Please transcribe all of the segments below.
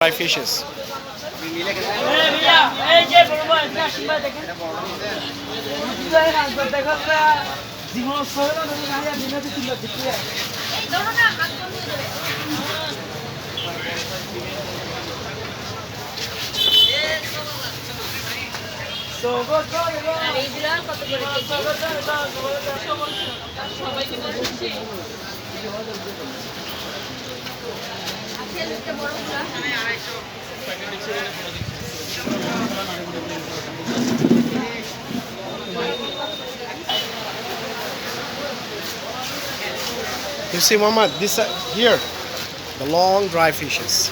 Dry fishes. You see, Muhammad, this here, the long dry fishes.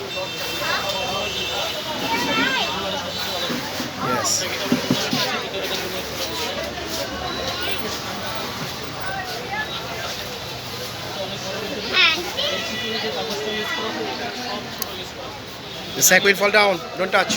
Yes. The sack will fall down. Don't touch.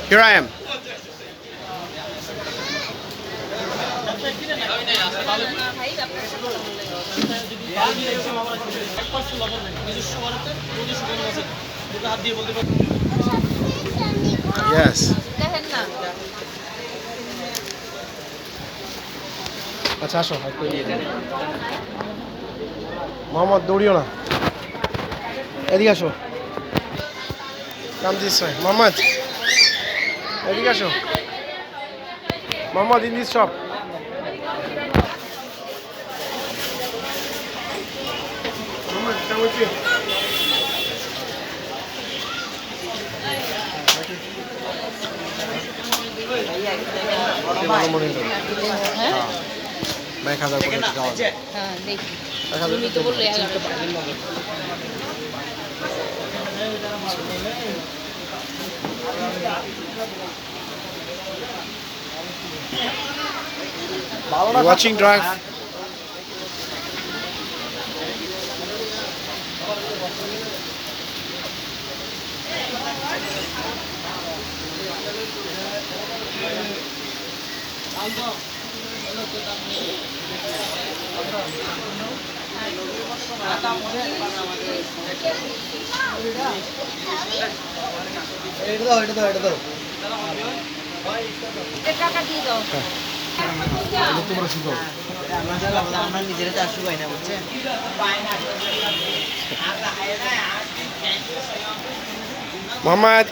Here I am. Yes. আচ্ছা আসো মোহাম্মদ দৌড়িও না এদিকে আসো কাম this Mohammad এদিকে আসো Mohammad in this shop Mohammad come with me. मैं 1000 করে যাওয়া হ্যাঁ দেখি তুমি তো বললে 11 watching drive Muhammad